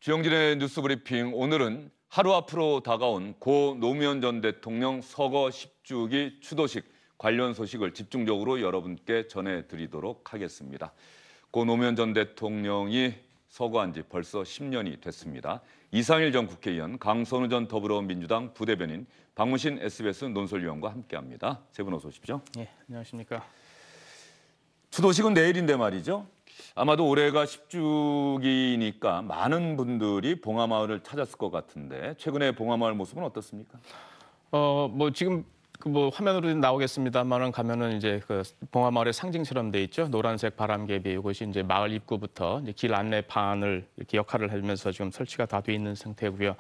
주영진의 뉴스브리핑, 오늘은 하루 앞으로 다가온 고 노무현 전 대통령 서거 10주기 추도식 관련 소식을 집중적으로 여러분께 전해드리도록 하겠습니다. 고 노무현 전 대통령이 서거한 지 벌써 10년이 됐습니다. 이상일 전 국회의원, 강선우 전 더불어민주당 부대변인, 박문신 SBS 논설위원과 함께합니다. 세 분 어서 오십시오. 네, 안녕하십니까. 추도식은 내일인데 말이죠. 아마도 올해가 10주기니까 많은 분들이 봉하마을을 찾았을 것 같은데 최근에 봉하마을 모습은 어떻습니까? 지금 화면으로 나오겠습니다만은 가면은 이제 그 봉하마을의 상징처럼 돼 있죠. 노란색 바람개비, 이것이 이제 마을 입구부터 이제 길 안내판을 이렇게 역할을 하면서 지금 설치가 다 돼 있는 상태고요.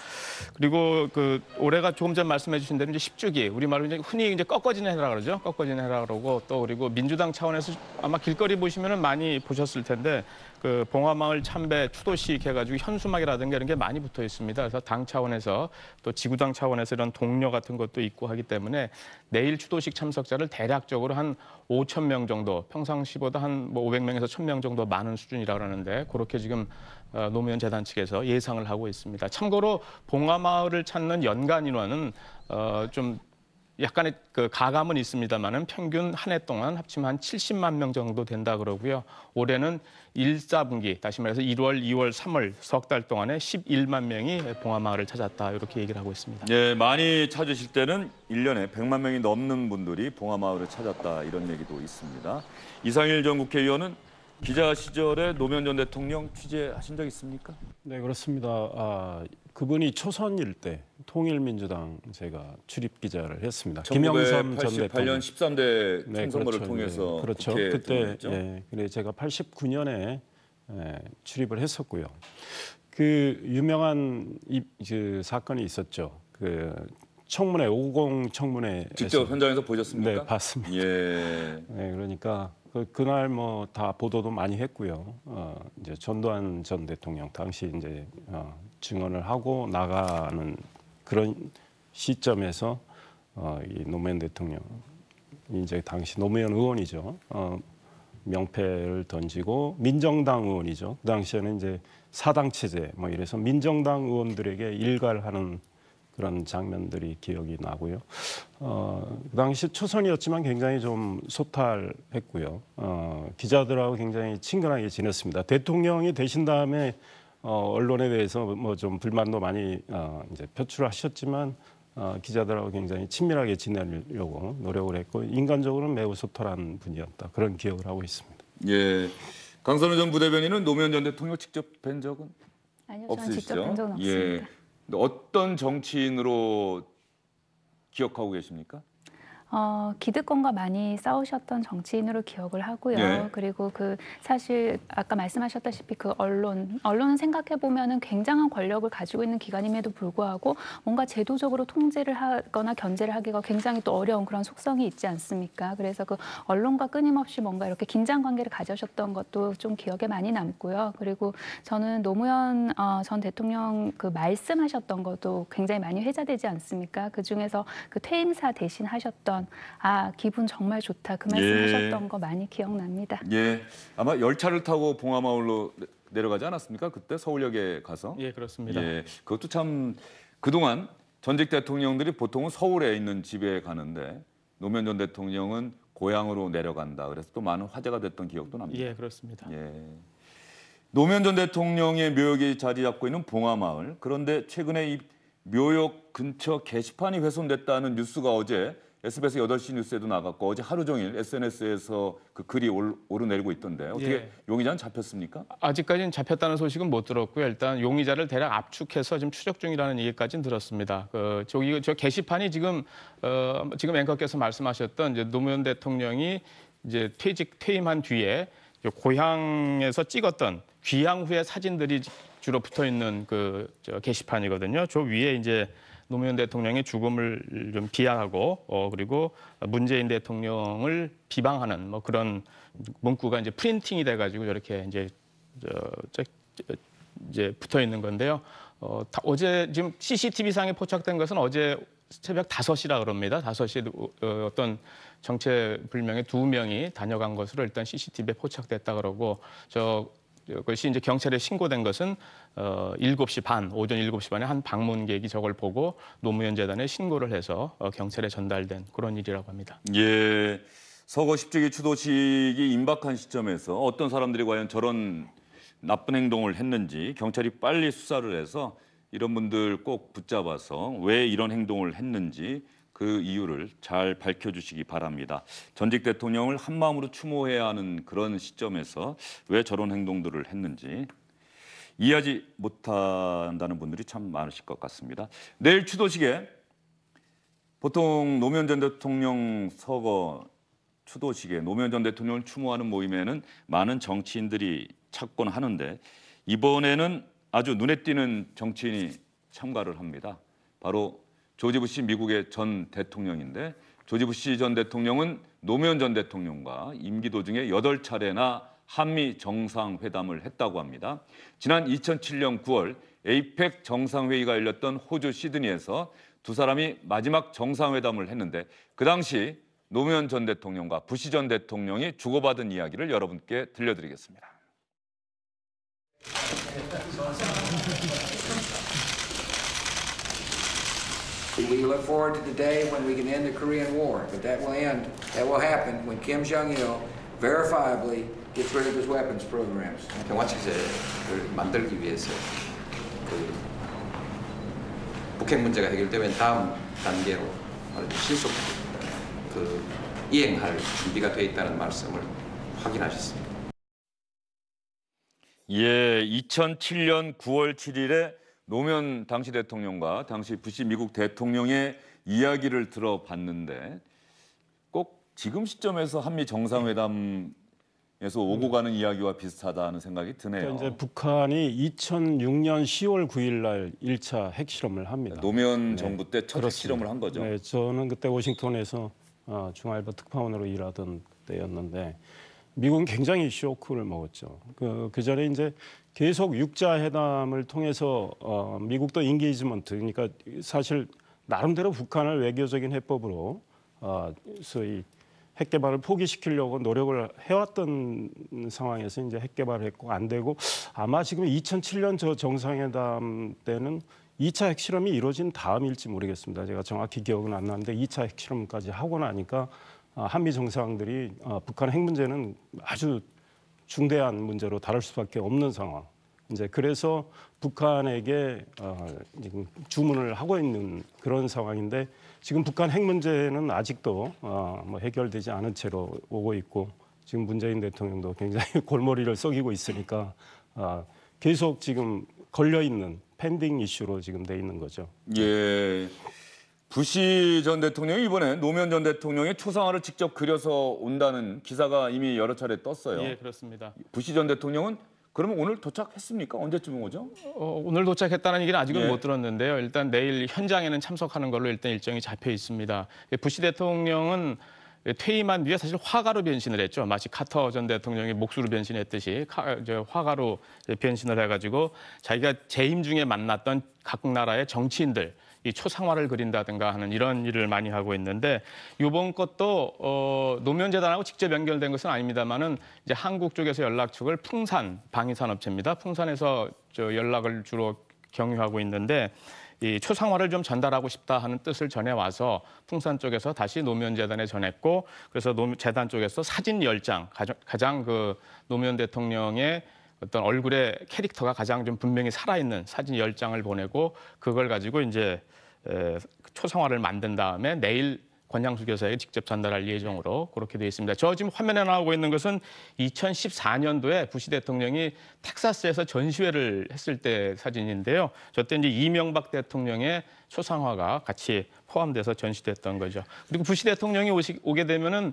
그리고 그 올해가 조금 전 말씀해 주신 대로 이제 10주기, 우리말로 이제 흔히 이제 꺾어지는 해라 그러죠. 꺾어지는 해라 그러고, 또 그리고 민주당 차원에서 아마 길거리 보시면은 많이 보셨을 텐데 그 봉하마을 참배 추도식 해가지고 현수막이라든가 이런 게 많이 붙어 있습니다. 그래서 당 차원에서 또 지구당 차원에서 이런 동료 같은 것도 있고 하기 때문에 내일 추도식 참석자를 대략적으로 한 5천 명 정도, 평상시보다 한 500명에서 1,000명 정도 많은 수준이라고 하는데, 그렇게 지금 노무현 재단 측에서 예상을 하고 있습니다. 참고로 봉하마을을 찾는 연간 인원은 좀 약간의 그 가감은 있습니다만은 평균 한 해 동안 합치면 한 70만 명 정도 된다 그러고요. 올해는 1, 4분기, 다시 말해서 1월, 2월, 3월 석 달 동안에 11만 명이 봉하마을을 찾았다, 이렇게 얘기를 하고 있습니다. 예, 많이 찾으실 때는 1년에 100만 명이 넘는 분들이 봉하마을을 찾았다, 이런 얘기도 있습니다. 이상일 전 국회의원은 기자 시절에 노무현 전 대통령 취재하신 적 있습니까? 네, 그렇습니다. 그분이 초선일 때 통일민주당 제가 출입 기자를 했습니다. 김영삼 전 대통령. 13대 네, 총선거를 그렇죠. 통해서 네, 그렇죠. 그때 그래 제가 89년에 출입을 했었고요. 그 유명한 그 사건이 있었죠. 그 청문회 50 청문회 직접 현장에서 보셨습니까? 네, 봤습니다. 예. 네, 그러니까 그날 뭐 다 보도도 많이 했고요. 이제 전두환 전 대통령 당시 이제 증언을 하고 나가는 그런 시점에서 이 노무현 대통령, 이제 당시 노무현 의원이죠. 명패를 던지고 민정당 의원이죠. 그 당시에는 이제 사당 체제 뭐 이래서 민정당 의원들에게 일갈하는 그런 장면들이 기억이 나고요. 그 당시 초선이었지만 굉장히 좀 소탈했고요. 기자들하고 굉장히 친근하게 지냈습니다. 대통령이 되신 다음에 언론에 대해서 뭐 좀 불만도 많이 이제 표출하셨지만 기자들하고 굉장히 친밀하게 지내려고 노력을 했고, 인간적으로는 매우 소탈한 분이었다, 그런 기억을 하고 있습니다. 예. 강선우 전 부대변인은 노무현 전 대통령 직접 뵌 적은 아니요, 없으시죠? 저는 직접 뵌 적은 없습니다. 예. 어떤 정치인으로 기억하고 계십니까? 기득권과 많이 싸우셨던 정치인으로 기억을 하고요. 예. 그리고 사실 아까 말씀하셨다시피 언론은 생각해 보면은 굉장한 권력을 가지고 있는 기관임에도 불구하고 뭔가 제도적으로 통제를 하거나 견제를 하기가 굉장히 또 어려운 그런 속성이 있지 않습니까? 그래서 그 언론과 끊임없이 뭔가 이렇게 긴장 관계를 가져셨던 것도 좀 기억에 많이 남고요. 그리고 저는 노무현 전 대통령 그 말씀하셨던 것도 굉장히 많이 회자되지 않습니까? 그 중에서 그 퇴임사 대신 하셨던 기분 정말 좋다, 그 말씀하셨던 거 많이 기억납니다. 예, 아마 열차를 타고 봉하마을로 내려가지 않았습니까? 그때 서울역에 가서. 예, 그렇습니다. 예, 그것도 참 그동안 전직 대통령들이 보통은 서울에 있는 집에 가는데 노무현 전 대통령은 고향으로 내려간다, 그래서 또 많은 화제가 됐던 기억도 납니다. 예, 그렇습니다. 예. 노무현 전 대통령의 묘역이 자리 잡고 있는 봉하마을. 그런데 최근에 이 묘역 근처 게시판이 훼손됐다는 뉴스가 어제 SBS 8시 뉴스에도 나갔고, 어제 하루 종일 SNS에서 그 글이 오르내리고 있던데, 어떻게 예. 용의자는 잡혔습니까? 아직까지는 잡혔다는 소식은 못 들었고요. 일단 용의자를 대략 압축해서 지금 추적 중이라는 얘기까지는 들었습니다. 저 게시판이 지금 앵커께서 말씀하셨던 이제 노무현 대통령이 이제 퇴임한 뒤에 고향에서 찍었던 귀향 후의 사진들이 주로 붙어 있는 저 게시판이거든요. 저 위에 이제 노무현 대통령의 죽음을 좀 비하하고 그리고 문재인 대통령을 비방하는 뭐 그런 문구가 이제 프린팅이 돼가지고 저렇게 이제 붙어 있는 건데요. 어제 지금 CCTV상에 포착된 것은 어제 새벽 5시라 그럽니다. 5시에 어떤 정체불명의 2명이 다녀간 것으로 일단 CCTV에 포착됐다 그러고, 그것이 이제 경찰에 신고된 것은 7시 반, 오전 7시 반에 한 방문객이 저걸 보고 노무현 재단에 신고를 해서 경찰에 전달된 그런 일이라고 합니다. 예, 서거 10주기 추도식이 임박한 시점에서 어떤 사람들이 과연 저런 나쁜 행동을 했는지 경찰이 빨리 수사를 해서 이런 분들 꼭 붙잡아서 왜 이런 행동을 했는지 그 이유를 잘 밝혀주시기 바랍니다. 전직 대통령을 한마음으로 추모해야 하는 그런 시점에서 왜 저런 행동들을 했는지 이해하지 못한다는 분들이 참 많으실 것 같습니다. 내일 추도식에 보통 노무현 전 대통령 서거 추도식에 노무현 전 대통령을 추모하는 모임에는 많은 정치인들이 찾곤 하는데 이번에는 아주 눈에 띄는 정치인이 참가를 합니다. 바로 조지 부시 미국의 전 대통령인데 조지 부시 전 대통령은 노무현 전 대통령과 임기 도중에 8차례나 한미 정상회담을 했다고 합니다. 지난 2007년 9월 에이펙 정상회의가 열렸던 호주 시드니에서 두 사람이 마지막 정상회담을 했는데 그 당시 노무현 전 대통령과 부시 전 대통령이 주고받은 이야기를 여러분께 들려드리겠습니다. We look forward to the day when we can end the Korean War, but that will happen when Kim Jong-il verifiably gets rid of his weapons programs. 평화 체제를 만들기 위해서 그 북핵 문제가 해결되면 다음 단계로 신속 그 이행할 준비가 돼 있다는 말씀을 확인하셨습니다. 예, 2007년 9월 7일에 노무현 당시 대통령과 당시 부시 미국 대통령의 이야기를 들어봤는데 꼭 지금 시점에서 한미 정상회담에서 오고 가는 이야기와 비슷하다는 생각이 드네요. 그러니까 이제 북한이 2006년 10월 9일 날 1차 핵실험을 합니다. 노무현 정부 때 첫 핵실험을 한 거죠. 네, 저는 그때 워싱턴에서 중앙일보 특파원으로 일하던 때였는데 미국은 굉장히 쇼크를 먹었죠. 그 전에 이제 계속 육자 회담을 통해서 미국도 인게이지먼트, 그러니까 사실 나름대로 북한을 외교적인 해법으로 소위 핵 개발을 포기시키려고 노력을 해왔던 상황에서 이제 핵 개발을 했고 안 되고 아마 지금 2007년 저 정상회담 때는 2차 핵실험이 이루어진 다음일지 모르겠습니다. 제가 정확히 기억은 안 나는데 2차 핵실험까지 하고 나니까 한미 정상들이 북한 핵 문제는 아주 중대한 문제로 다룰 수밖에 없는 상황. 이제 그래서 북한에게 지금 주문을 하고 있는 그런 상황인데 지금 북한 핵 문제는 아직도 뭐 해결되지 않은 채로 오고 있고 지금 문재인 대통령도 굉장히 골머리를 썩이고 있으니까 계속 지금 걸려 있는 펜딩 이슈로 지금 돼 있는 거죠. 예. 부시 전 대통령이 이번에 노무현 전 대통령의 초상화를 직접 그려서 온다는 기사가 이미 여러 차례 떴어요. 예, 그렇습니다. 부시 전 대통령은 그러면 오늘 도착했습니까? 언제쯤 오죠? 오늘 도착했다는 얘기는 아직은 예. 못 들었는데요. 일단 내일 현장에는 참석하는 걸로 일단 일정이 잡혀 있습니다. 부시 대통령은 퇴임한 뒤에 사실 화가로 변신을 했죠. 마치 카터 전 대통령이 목수로 변신했듯이 화가로 변신을 해가지고 자기가 재임 중에 만났던 각 나라의 정치인들 이 초상화를 그린다든가 하는 이런 일을 많이 하고 있는데 이번 것도 노무현 재단하고 직접 연결된 것은 아닙니다만은 이제 한국 쪽에서 연락처를 풍산 방위산업체입니다. 풍산에서 연락을 주로 경유하고 있는데 이 초상화를 좀 전달하고 싶다 하는 뜻을 전해 와서 풍산 쪽에서 다시 노무현 재단에 전했고 그래서 재단 쪽에서 사진 10장 가장 그 노무현 대통령의 어떤 얼굴의 캐릭터가 가장 좀 분명히 살아있는 사진 10장을 보내고 그걸 가지고 이제 초상화를 만든 다음에 내일 권양수 교사에게 직접 전달할 예정으로 그렇게 되어 있습니다. 저 지금 화면에 나오고 있는 것은 2014년도에 부시 대통령이 텍사스에서 전시회를 했을 때 사진인데요. 저때 이제 이명박 대통령의 초상화가 같이 포함돼서 전시됐던 거죠. 그리고 부시 대통령이 오게 되면은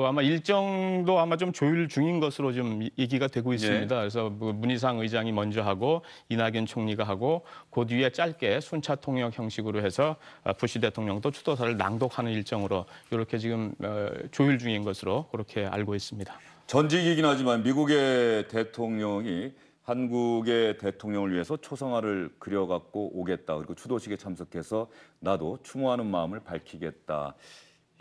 아마 일정도 아마 좀 조율 중인 것으로 좀 얘기가 되고 있습니다. 그래서 문희상 의장이 먼저 하고 이낙연 총리가 하고 그 뒤에 짧게 순차 통역 형식으로 해서 부시 대통령도 추도사를 낭독하는 일정으로 이렇게 지금 조율 중인 것으로 그렇게 알고 있습니다. 전직이긴 하지만 미국의 대통령이 한국의 대통령을 위해서 초상화를 그려갖고 오겠다. 그리고 추도식에 참석해서 나도 추모하는 마음을 밝히겠다.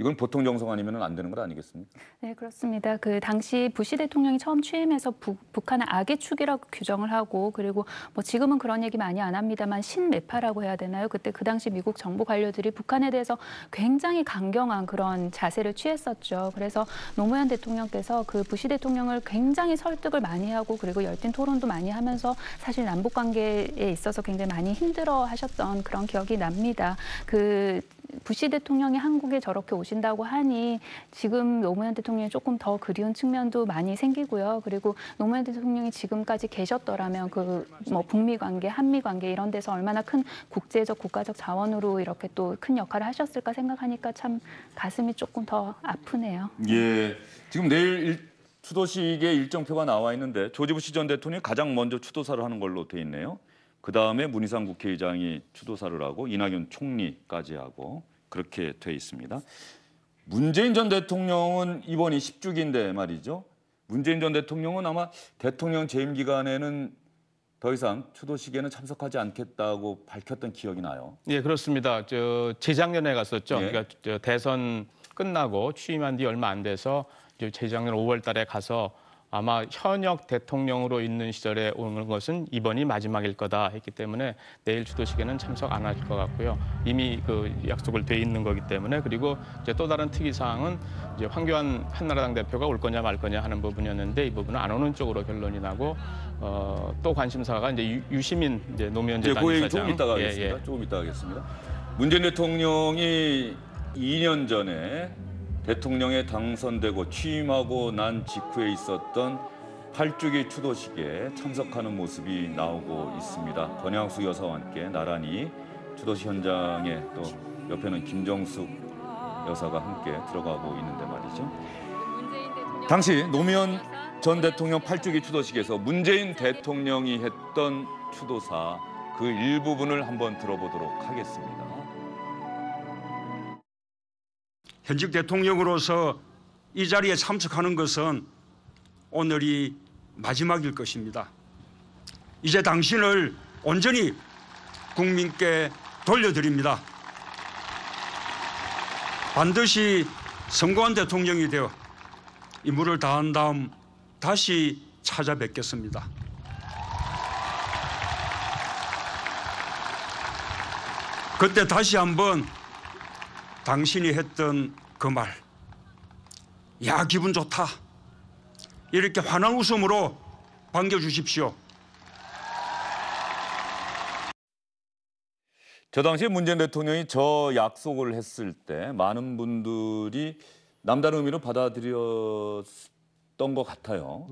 이건 보통 정성 아니면 안 되는 것 아니겠습니까? 네, 그렇습니다. 그 당시 부시 대통령이 처음 취임해서 북한을 악의 축이라고 규정을 하고 그리고 뭐 지금은 그런 얘기 많이 안 합니다만 신매파라고 해야 되나요? 그때 그 당시 미국 정보 관료들이 북한에 대해서 굉장히 강경한 그런 자세를 취했었죠. 그래서 노무현 대통령께서 그 부시 대통령을 굉장히 설득을 많이 하고 그리고 열띤 토론도 많이 하면서 사실 남북 관계에 있어서 굉장히 많이 힘들어 하셨던 그런 기억이 납니다. 그 부시 대통령이 한국에 저렇게 오신다고 하니 지금 노무현 대통령이 조금 더 그리운 측면도 많이 생기고요. 그리고 노무현 대통령이 지금까지 계셨더라면 그 뭐 북미 관계, 한미 관계 이런 데서 얼마나 큰 국제적, 국가적 자원으로 이렇게 또 큰 역할을 하셨을까 생각하니까 참 가슴이 조금 더 아프네요. 예, 지금 내일 추도식의 일정표가 나와 있는데 조지 부시 전 대통령이 가장 먼저 추도사를 하는 걸로 돼 있네요. 그다음에 문희상 국회의장이 추도사를 하고 이낙연 총리까지 하고 그렇게 돼 있습니다. 문재인 전 대통령은 이번이 10주기인데 말이죠. 문재인 전 대통령은 아마 대통령 재임 기간에는 더 이상 추도식에는 참석하지 않겠다고 밝혔던 기억이 나요. 예, 그렇습니다. 재작년에 갔었죠. 예. 그러니까 대선 끝나고 취임한 뒤 얼마 안 돼서 재작년 5월 달에 가서 아마 현역 대통령으로 있는 시절에 오는 것은 이번이 마지막일 거다 했기 때문에 내일 추도식에는 참석 안 할 것 같고요. 이미 그 약속을 돼 있는 거기 때문에 그리고 이제 또 다른 특이 사항은 이제 황교안 한나라당 대표가 올 거냐 말 거냐 하는 부분이었는데 이 부분은 안 오는 쪽으로 결론이 나고 또 관심사가 이제 유시민 이제 노무현 전 그 얘기 당사장 조금 이따가 하겠습니다. 조금 이따가 하겠습니다. 문재인 대통령이 2년 전에 대통령에 당선되고 취임하고 난 직후에 있었던 8주기 추도식에 참석하는 모습이 나오고 있습니다. 권양숙 여사와 함께 나란히 추도식 현장에 또 옆에는 김정숙 여사가 함께 들어가고 있는데 말이죠. 당시 노무현 전 대통령 8주기 추도식에서 문재인 대통령이 했던 추도사 그 일부분을 한번 들어보도록 하겠습니다. 현직 대통령으로서 이 자리에 참석하는 것은 오늘이 마지막일 것입니다. 이제 당신을 온전히 국민께 돌려드립니다. 반드시 성공한 대통령이 되어 임무를 다한 다음 다시 찾아뵙겠습니다. 그때 다시 한번 당신이 했던 그 말, 야 기분 좋다, 이렇게 환한 웃음으로 반겨주십시오. 저 당시에 문재인 대통령이 저 약속을 했을 때 많은 분들이 남다른 의미로 받아들였던 것 같아요.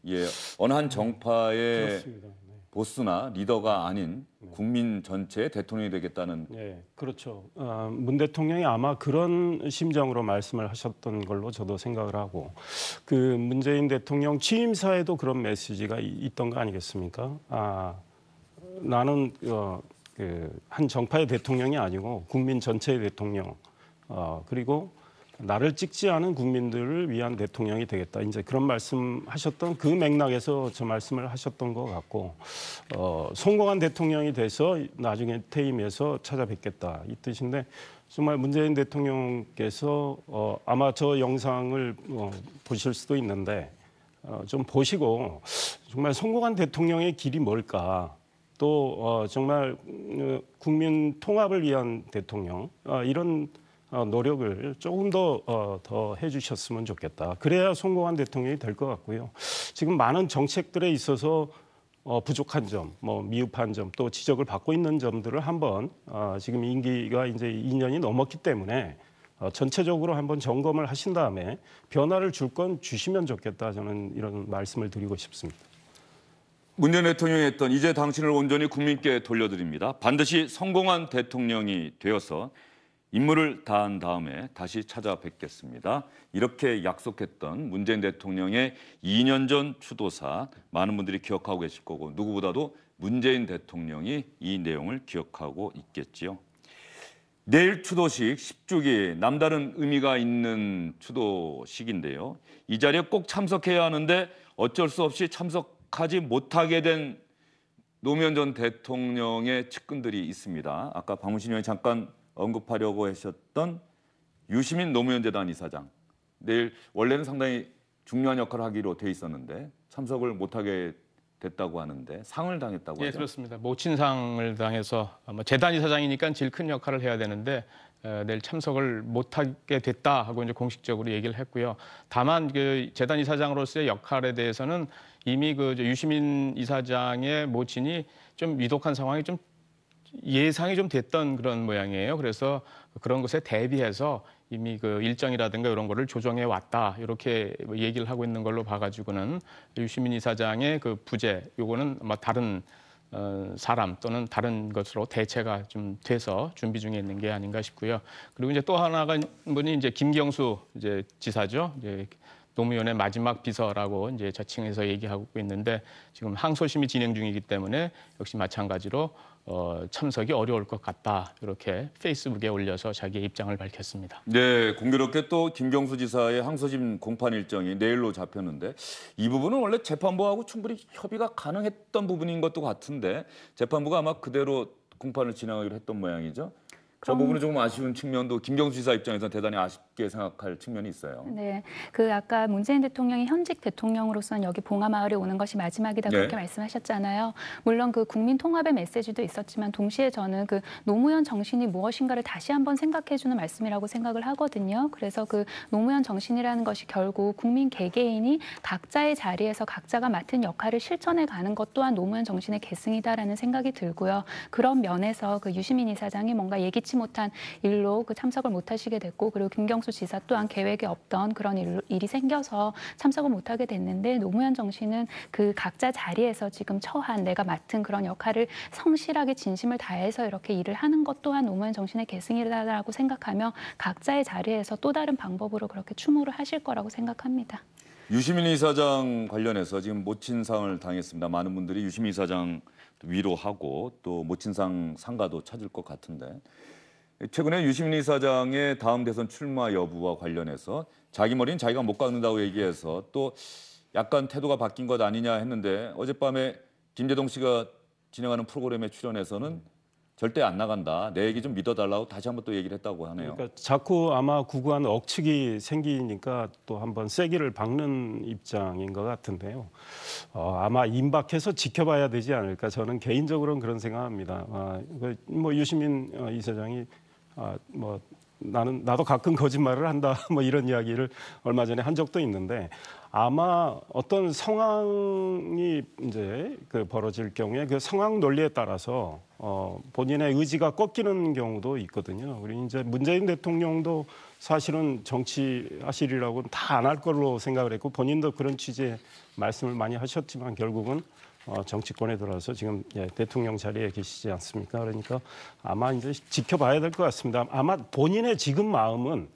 예, 어느 한 정파의 그렇습니다. 네. 보스나 리더가 아닌 국민 전체의 대통령이 되겠다는. 네, 그렇죠. 문 대통령이 아마 그런 심정으로 말씀을 하셨던 걸로 저도 생각을 하고, 그 문재인 대통령 취임사에도 그런 메시지가 있던 거 아니겠습니까? 나는 한 정파의 대통령이 아니고 국민 전체의 대통령, 그리고 나를 찍지 않은 국민들을 위한 대통령이 되겠다. 이제 그런 말씀하셨던 그 맥락에서 저 말씀을 하셨던 것 같고, 성공한 대통령이 돼서 나중에 퇴임해서 찾아뵙겠다 이 뜻인데, 정말 문재인 대통령께서 아마 저 영상을 보실 수도 있는데 좀 보시고 정말 성공한 대통령의 길이 뭘까? 또 정말 국민 통합을 위한 대통령, 이런 노력을 조금 더 해주셨으면 좋겠다. 그래야 성공한 대통령이 될 것 같고요. 지금 많은 정책들에 있어서 부족한 점, 미흡한 점, 또 지적을 받고 있는 점들을 한번 지금 임기가 이제 2년이 넘었기 때문에 전체적으로 한번 점검을 하신 다음에 변화를 줄 건 주시면 좋겠다. 저는 이런 말씀을 드리고 싶습니다. 문재인 대통령이 했던 이제 당신을 온전히 국민께 돌려드립니다. 반드시 성공한 대통령이 되어서 임무를 다한 다음에 다시 찾아뵙겠습니다. 이렇게 약속했던 문재인 대통령의 2년 전 추도사, 많은 분들이 기억하고 계실 거고 누구보다도 문재인 대통령이 이 내용을 기억하고 있겠지요. 내일 추도식 10주기, 남다른 의미가 있는 추도식인데요. 이 자리에 꼭 참석해야 하는데 어쩔 수 없이 참석하지 못하게 된 노무현 전 대통령의 측근들이 있습니다. 아까 박문신 의원이 잠깐 언급하려고 하셨던 유시민 노무현 재단 이사장 내일 원래는 상당히 중요한 역할을 하기로 돼 있었는데 참석을 못하게 됐다고 하는데 상을 당했다고 예, 하죠? 그렇습니다. 모친상을 당해서 재단 이사장이니까 제일 큰 역할을 해야 되는데 내일 참석을 못하게 됐다 하고 이제 공식적으로 얘기를 했고요. 다만 그 재단 이사장으로서의 역할에 대해서는 이미 그 유시민 이사장의 모친이 좀 위독한 상황이 좀 예상이 좀 됐던 그런 모양이에요. 그래서 그런 것에 대비해서 이미 그 일정이라든가 이런 거를 조정해 왔다 이렇게 얘기를 하고 있는 걸로 봐가지고는 유시민 이사장의 그 부재 요거는 아마 다른 사람 또는 다른 것으로 대체가 좀 돼서 준비 중에 있는 게 아닌가 싶고요. 그리고 이제 또 하나가 분이 이제 김경수 이제 지사죠. 이제 노무현의 마지막 비서라고 이제 자칭해서 얘기하고 있는데 지금 항소심이 진행 중이기 때문에 역시 마찬가지로 참석이 어려울 것 같다 이렇게 페이스북에 올려서 자기의 입장을 밝혔습니다. 네, 공교롭게 또 김경수 지사의 항소심 공판 일정이 내일로 잡혔는데 이 부분은 원래 재판부하고 충분히 협의가 가능했던 부분인 것도 같은데 재판부가 아마 그대로 공판을 진행하기로 했던 모양이죠. 저 부분은 조금 아쉬운 측면도 김경수 지사 입장에서는 대단히 아쉽게 생각할 측면이 있어요. 네, 그 아까 문재인 대통령이 현직 대통령으로서는 여기 봉하마을에 오는 것이 마지막이다 그렇게 네. 말씀하셨잖아요. 물론 그 국민 통합의 메시지도 있었지만 동시에 저는 그 노무현 정신이 무엇인가를 다시 한번 생각해주는 말씀이라고 생각을 하거든요. 그래서 그 노무현 정신이라는 것이 결국 국민 개개인이 각자의 자리에서 각자가 맡은 역할을 실천해 가는 것 또한 노무현 정신의 계승이다라는 생각이 들고요. 그런 면에서 그 유시민 이사장이 뭔가 예기치 못한 일로 그 참석을 못하시게 됐고 그리고 김경수 지사 또한 계획에 없던 그런 일이 생겨서 참석을 못하게 됐는데 노무현 정신은 그 각자 자리에서 지금 처한 내가 맡은 그런 역할을 성실하게 진심을 다해서 이렇게 일을 하는 것 또한 노무현 정신의 계승이라고 생각하며 각자의 자리에서 또 다른 방법으로 그렇게 추모를 하실 거라고 생각합니다. 유시민 이사장 관련해서 지금 모친상을 당했습니다. 많은 분들이 유시민 이사장 위로하고 또 모친상 상가도 찾을 것 같은데 최근에 유시민 이사장의 다음 대선 출마 여부와 관련해서 자기 머리는 자기가 못 깎는다고 얘기해서 또 약간 태도가 바뀐 것 아니냐 했는데 어젯밤에 김재동 씨가 진행하는 프로그램에 출연해서는 절대 안 나간다. 내 얘기 좀 믿어달라고 다시 한번 또 얘기를 했다고 하네요. 그러니까 자꾸 아마 구구한 억측이 생기니까 또 한번 세기를 박는 입장인 것 같은데요. 아마 임박해서 지켜봐야 되지 않을까. 저는 개인적으로는 그런 생각합니다. 뭐 유시민 이사장이 뭐 나도 가끔 거짓말을 한다 뭐 이런 이야기를 얼마 전에 한 적도 있는데 아마 어떤 상황이 이제 그 벌어질 경우에 그 상황 논리에 따라서 본인의 의지가 꺾이는 경우도 있거든요. 우리 이제 문재인 대통령도 사실은 정치하시리라고는 다 안 할 걸로 생각을 했고 본인도 그런 취지의 말씀을 많이 하셨지만 결국은 정치권에 들어와서 지금 대통령 자리에 계시지 않습니까? 그러니까 아마 이제 지켜봐야 될 것 같습니다. 아마 본인의 지금 마음은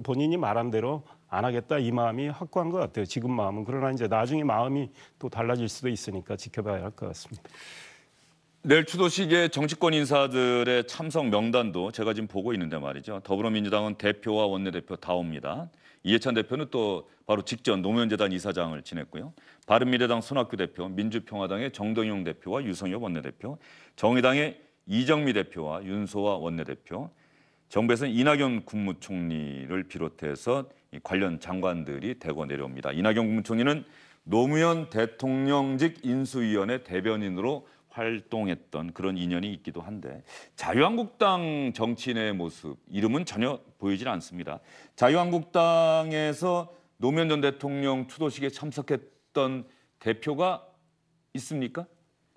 본인이 말한 대로 안 하겠다 이 마음이 확고한 것 같아요. 지금 마음은. 그러나 이제 나중에 마음이 또 달라질 수도 있으니까 지켜봐야 할 것 같습니다. 내일 추도식에 정치권 인사들의 참석 명단도 제가 지금 보고 있는데 말이죠. 더불어민주당은 대표와 원내대표 다 옵니다. 이해찬 대표는 또 바로 직전 노무현 재단 이사장을 지냈고요. 바른미래당 손학규 대표, 민주평화당의 정동영 대표와 유성엽 원내대표, 정의당의 이정미 대표와 윤소아 원내대표, 정부에서는 이낙연 국무총리를 비롯해서 관련 장관들이 대거 내려옵니다. 이낙연 국무총리는 노무현 대통령직 인수위원회 대변인으로 활동했던 그런 인연이 있기도 한데 자유한국당 정치인의 모습, 이름은 전혀 보이질 않습니다. 자유한국당에서 노무현 전 대통령 추도식에 참석했던 대표가 있습니까?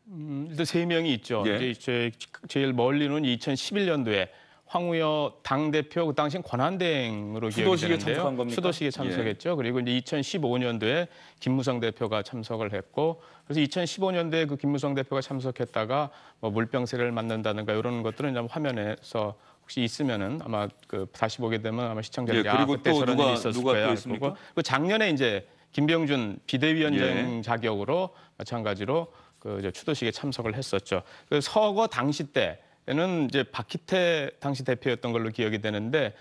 일단 3명이 있죠. 예. 이제 제일 멀리는 2011년도에 황우여 당대표 그 당시엔 권한대행으로 기억이 추도식에 되는데요. 참석한 겁니까? 추도식에 참석했죠. 그리고 이제 2015년도에 김무성 대표가 참석을 했고 그래서 2015년도에 그 김무성 대표가 참석했다가 뭐 물병새를 맞는다든가 이런 것들은 이제 화면에서 혹시 있으면은 아마 그 다시 보게 되면 아마 시청자들이 그리고 그때 또 저런 일이 있었을 누가 거야. 또 있습니까? 그 작년에 이제 김병준 비대위원장 예. 자격으로 마찬가지로 그 이제 추도식에 참석을 했었죠. 그 서거 당시 때는 이제 박희태 당시 대표였던 걸로 기억이 되는데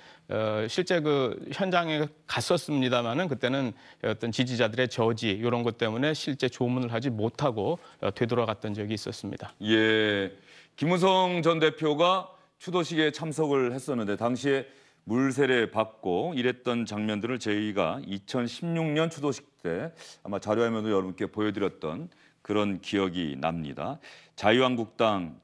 실제 그 현장에 갔었습니다마는 그때는 어떤 지지자들의 저지 이런 것 때문에 실제 조문을 하지 못하고 되돌아갔던 적이 있었습니다. 예, 김무성 전 대표가 추도식에 참석을 했었는데 당시에 물세례 받고 이랬던 장면들을 저희가 2016년 추도식 때 아마 자료화면으로 여러분께 보여드렸던 그런 기억이 납니다. 자유한국당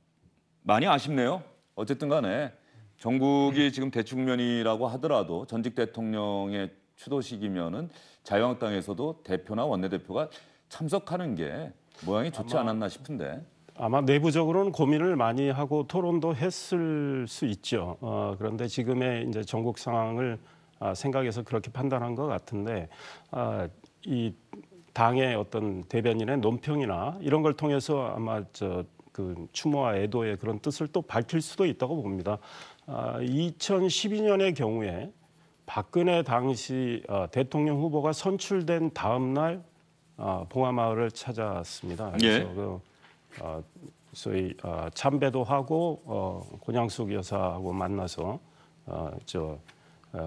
많이 아쉽네요. 어쨌든 간에 전국이 지금 대축면이라고 하더라도 전직 대통령의 추도식이면은 자유한국당에서도 대표나 원내대표가 참석하는 게 모양이 좋지 않았나 싶은데. 아마 내부적으로는 고민을 많이 하고 토론도 했을 수 있죠. 그런데 지금의 이제 전국 상황을 생각해서 그렇게 판단한 것 같은데 이 당의 어떤 대변인의 논평이나 이런 걸 통해서 아마 그 추모와 애도의 그런 뜻을 또 밝힐 수도 있다고 봅니다. 2012년의 경우에 박근혜 당시 대통령 후보가 선출된 다음 날 봉화마을을 찾았습니다. 그래서 소위 참배도 하고 권양숙 여사하고 만나서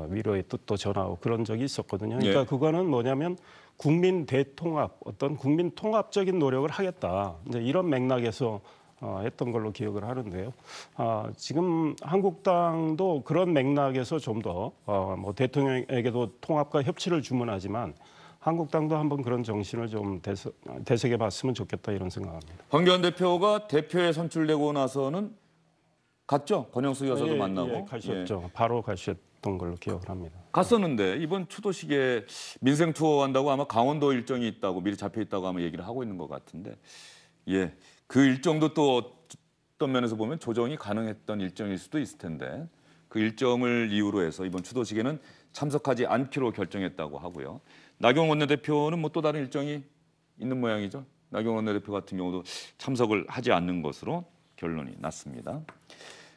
위로의 뜻도 전하고 그런 적이 있었거든요. 그러니까 그거는 뭐냐면 국민 대통합, 어떤 국민 통합적인 노력을 하겠다. 이제 이런 맥락에서 했던 걸로 기억을 하는데요. 지금 한국당도 그런 맥락에서 좀 더 뭐 대통령에게도 통합과 협치를 주문하지만 한국당도 한번 그런 정신을 좀 되새겨봤으면 좋겠다 이런 생각합니다. 황교안 대표가 대표에 선출되고 나서는 갔죠? 권영수 여사도 예, 만나고. 예, 가셨죠. 바로 가셨던 걸로 기억을 합니다. 갔었는데 이번 추도식에 민생 투어 한다고 아마 강원도 일정이 있다고 미리 잡혀 있다고 아마 얘기를 하고 있는 것 같은데, 예, 그 일정도 또 어떤 면에서 보면 조정이 가능했던 일정일 수도 있을 텐데 그 일정을 이유로 해서 이번 추도식에는 참석하지 않기로 결정했다고 하고요. 나경원 원내대표는 뭐 또 다른 일정이 있는 모양이죠. 나경원 원내대표 같은 경우도 참석을 하지 않는 것으로 결론이 났습니다.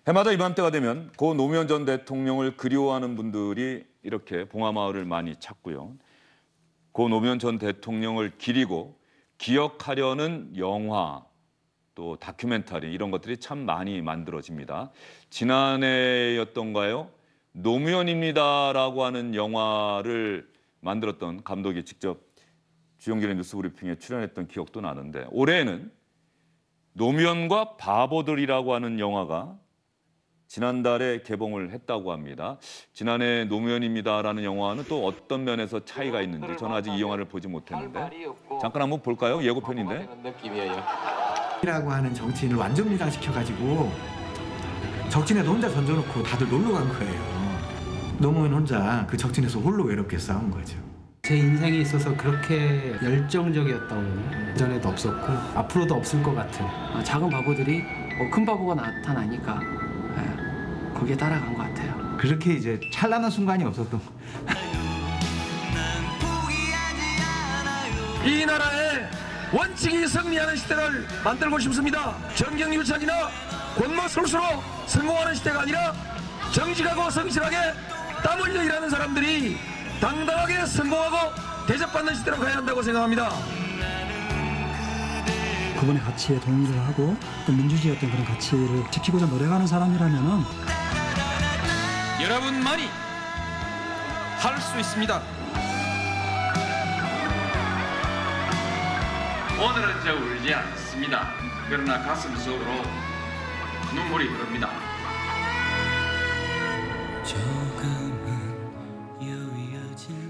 해마다 이맘때가 되면 고 노무현 전 대통령을 그리워하는 분들이 이렇게 봉화마을을 많이 찾고요. 고 노무현 전 대통령을 기리고 기억하려는 영화, 또 다큐멘터리 이런 것들이 참 많이 만들어집니다. 지난해였던가요? 노무현입니다라고 하는 영화를 만들었던 감독이 직접 주영길의 뉴스브리핑에 출연했던 기억도 나는데 올해는 노무현과 바보들이라고 하는 영화가 지난달에 개봉을 했다고 합니다. 지난해 노무현입니다라는 영화는 또 어떤 면에서 차이가 있는지 저는 아직 이 영화를 보지 못했는데 잠깐 한번 볼까요? 예고편인데. 라고 하는 정치인을 완전 무장시켜가지고 적진에도 혼자 던져놓고 다들 놀러 간 거예요. 노무현 혼자 그 적진에서 홀로 외롭게 싸운 거죠. 제 인생에 있어서 그렇게 열정적이었던 전에도 없었고 앞으로도 없을 것 같은 작은 바보들이 큰 바보가 나타나니까 거기에 따라간 것 같아요. 그렇게 이제 찬란한 순간이 없었던 이 나라에 원칙이 승리하는 시대를 만들고 싶습니다. 정경유착이나 권모술수로 성공하는 시대가 아니라 정직하고 성실하게 땀 흘려 일하는 사람들이 당당하게 성공하고 대접받는 시대로 가야 한다고 생각합니다. 그분의 가치에 동의를 하고 또 민주주의 어떤 그런 가치를 지키고자 노력하는 사람이라면은 여러분만이 할 수 있습니다. 오늘은 저 울지 않습니다. 그러나 가슴 속으로 눈물이 흐릅니다.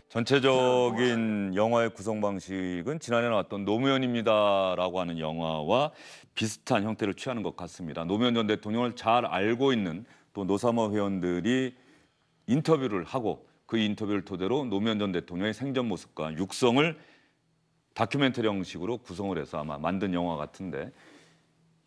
전체적인 영화의 구성 방식은 지난해 나왔던 노무현입니다라고 하는 영화와 비슷한 형태를 취하는 것 같습니다. 노무현 전 대통령을 잘 알고 있는 또 노사모 회원들이 인터뷰를 하고 그 인터뷰를 토대로 노무현 전 대통령의 생전 모습과 육성을 다큐멘터리 형식으로 구성을 해서 아마 만든 영화 같은데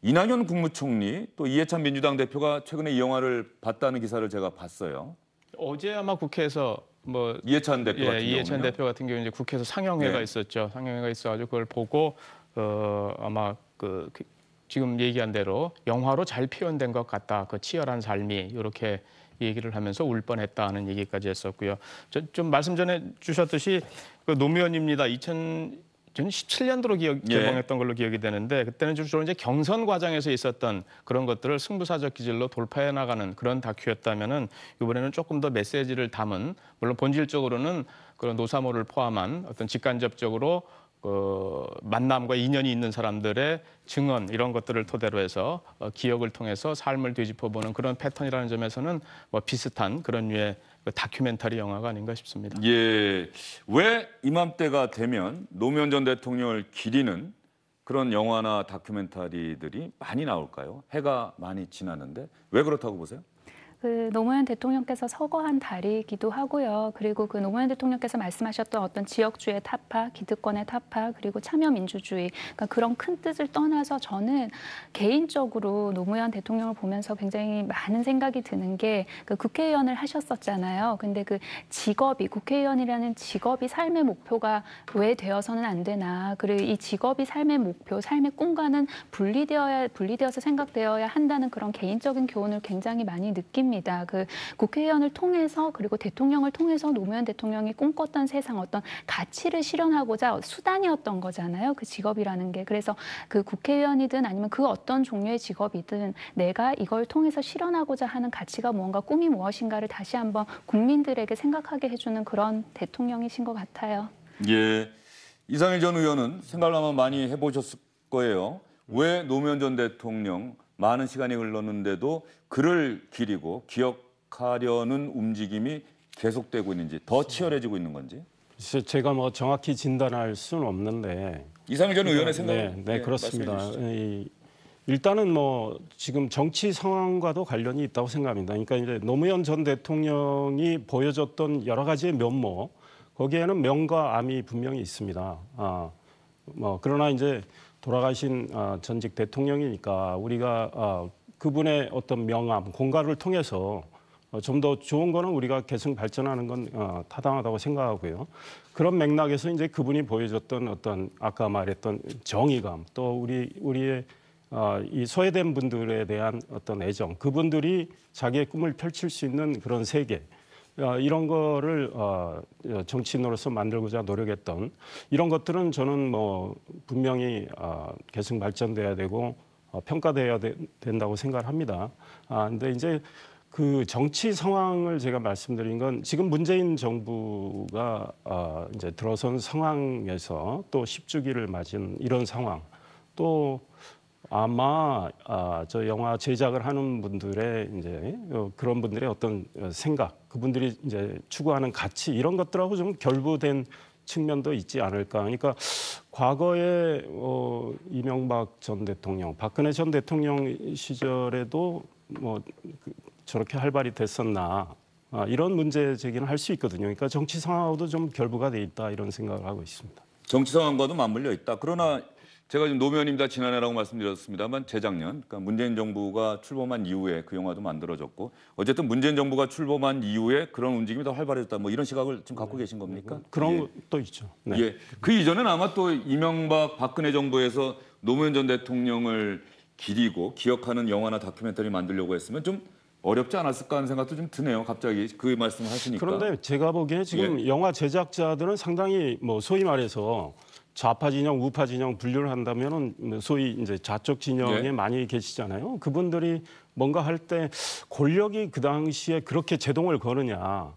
이낙연 국무총리 또 이해찬 민주당 대표가 최근에 이 영화를 봤다는 기사를 제가 봤어요. 어제 아마 국회에서 뭐 이해찬 대표 같은 이해찬 대표 같은 경우 이제 국회에서 상영회가 있었죠. 상영회가 있어가지고 그걸 보고 아마 지금 얘기한 대로 영화로 잘 표현된 것 같다. 그 치열한 삶이 이렇게 얘기를 하면서 울 뻔했다는 얘기까지 했었고요. 좀 말씀 전에 주셨듯이 그 노무현입니다. 2017년도로 개봉했던 걸로 기억이 되는데 그때는 주로 이제 경선 과정에서 있었던 그런 것들을 승부사적 기질로 돌파해 나가는 그런 다큐였다면은 이번에는 조금 더 메시지를 담은 물론 본질적으로는 그런 노사모를 포함한 어떤 직간접적으로 만남과 인연이 있는 사람들의 증언 이런 것들을 토대로 해서 기억을 통해서 삶을 되짚어보는 그런 패턴이라는 점에서는 뭐 비슷한 그런 류의 다큐멘터리 영화가 아닌가 싶습니다. 예, 왜 이맘때가 되면 노무현 전 대통령을 기리는 그런 영화나 다큐멘터리들이 많이 나올까요? 해가 많이 지났는데 왜 그렇다고 보세요? 그 노무현 대통령께서 서거한 달이기도 하고요. 그리고 그 노무현 대통령께서 말씀하셨던 어떤 지역주의 타파, 기득권의 타파, 그리고 참여민주주의, 그러니까 그런 큰 뜻을 떠나서 저는 개인적으로 노무현 대통령을 보면서 굉장히 많은 생각이 드는 게 그 국회의원을 하셨었잖아요. 근데 그 직업이, 국회의원이라는 직업이 삶의 목표가 왜 되어서는 안 되나. 그리고 이 직업이 삶의 목표, 삶의 꿈과는 분리되어서 생각되어야 한다는 그런 개인적인 교훈을 굉장히 많이 느낍니다. 그 국회의원을 통해서 그리고 대통령을 통해서 노무현 대통령이 꿈꿨던 세상 어떤 가치를 실현하고자 수단이었던 거잖아요. 그 직업이라는 게. 그래서 그 국회의원이든 아니면 그 어떤 종류의 직업이든 내가 이걸 통해서 실현하고자 하는 가치가 무언가 꿈이 무엇인가를 다시 한번 국민들에게 생각하게 해주는 그런 대통령이신 것 같아요. 예, 이상일 전 의원은 생각을 아마 많이 해보셨을 거예요. 왜 노무현 전 대통령 많은 시간이 흘렀는데도 그를 기리고 기억하려는 움직임이 계속되고 있는지, 더 치열해지고 있는 건지. 제가 뭐 정확히 진단할 수는 없는데 이상일 전 의원의 생각은 네, 그렇습니다. 일단은 뭐 지금 정치 상황과도 관련이 있다고 생각합니다. 그러니까 이제 노무현 전 대통령이 보여줬던 여러 가지의 면모, 거기에는 명과 암이 분명히 있습니다. 그러나 이제 돌아가신 전직 대통령이니까 우리가 그분의 어떤 명암, 공과를 통해서 좀 더 좋은 거는 우리가 계속 발전하는 건 타당하다고 생각하고요. 그런 맥락에서 이제 그분이 보여줬던 어떤 아까 말했던 정의감, 또 우리의 이 소외된 분들에 대한 어떤 애정, 그분들이 자기의 꿈을 펼칠 수 있는 그런 세계, 이런 거를 정치인으로서 만들고자 노력했던 이런 것들은 저는 뭐 분명히 계속 발전돼야 되고 평가돼야 된다고 생각을 합니다. 근데 이제 그 정치 상황을 제가 말씀드린 건 지금 문재인 정부가 이제 들어선 상황에서 또 10주기를 맞은 이런 상황, 또 아마 저 영화 제작을 하는 분들의 이제 그런 분들의 어떤 생각, 그분들이 이제 추구하는 가치 이런 것들하고 좀 결부된 측면도 있지 않을까. 그러니까 과거에 이명박 전 대통령, 박근혜 전 대통령 시절에도 뭐 저렇게 활발히 됐었나, 이런 문제 제기는 할 수 있거든요. 그러니까 정치 상황하고도 좀 결부가 돼 있다 이런 생각을 하고 있습니다. 정치 상황과도 맞물려 있다. 그러나 제가 지금 노무현입니다 지난해라고 말씀드렸습니다만 재작년, 그러니까 문재인 정부가 출범한 이후에 그 영화도 만들어졌고, 어쨌든 문재인 정부가 출범한 이후에 그런 움직임이 더 활발해졌다. 뭐 이런 시각을 지금 갖고 계신 겁니까? 그런 것도 있죠. 네. 예. 그 이전에는 아마 또 이명박 박근혜 정부에서 노무현 전 대통령을 기리고 기억하는 영화나 다큐멘터리 만들려고 했으면 좀 어렵지 않았을까 하는 생각도 좀 드네요. 갑자기 그 말씀을 하시니까. 그런데 제가 보기에 지금 영화 제작자들은 상당히 뭐 소위 말해서 좌파 진영, 우파 진영 분류를 한다면은 소위 이제 좌쪽 진영에 많이 계시잖아요. 그분들이 뭔가 할 때 권력이 그 당시에 그렇게 제동을 거느냐?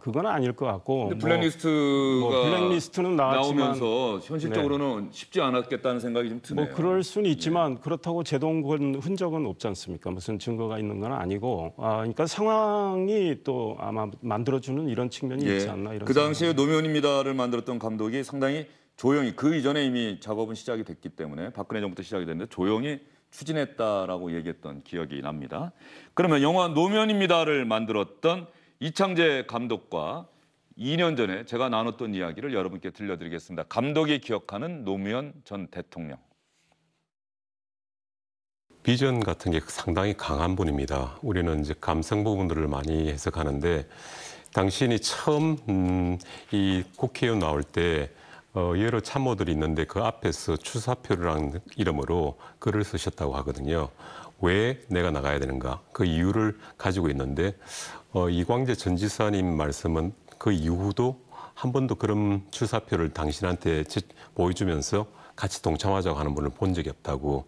그건 아닐 것 같고. 근데 블랙리스트가 블랙리스트는 나오면서 현실적으로는 쉽지 않았겠다는 생각이 좀 드네요. 뭐 그럴 수는 있지만 그렇다고 제동건 흔적은 없지 않습니까? 무슨 증거가 있는 건 아니고. 그러니까 상황이 또 아마 만들어주는 이런 측면이 있지 않나 이런. 그 당시에 노무현입니다를 만들었던 감독이 상당히 조용히, 그 이전에 이미 작업은 시작이 됐기 때문에 박근혜 정부 때 시작이 됐는데 조용히 추진했다라고 얘기했던 기억이 납니다. 그러면 영화 노무현입니다를 만들었던 이창재 감독과 2년 전에 제가 나눴던 이야기를 여러분께 들려드리겠습니다. 감독이 기억하는 노무현 전 대통령. 비전 같은 게 상당히 강한 분입니다. 우리는 이제 감성 부분들을 많이 해석하는데 당신이 처음 이 국회의원 나올 때 여러 참모들이 있는데 그 앞에서 출사표라는 이름으로 글을 쓰셨다고 하거든요. 왜 내가 나가야 되는가? 그 이유를 가지고 있는데 이광재 전 지사님 말씀은 그 이후도 한 번도 그런 출사표를 당신한테 보여주면서 같이 동참하자고 하는 분을 본 적이 없다고.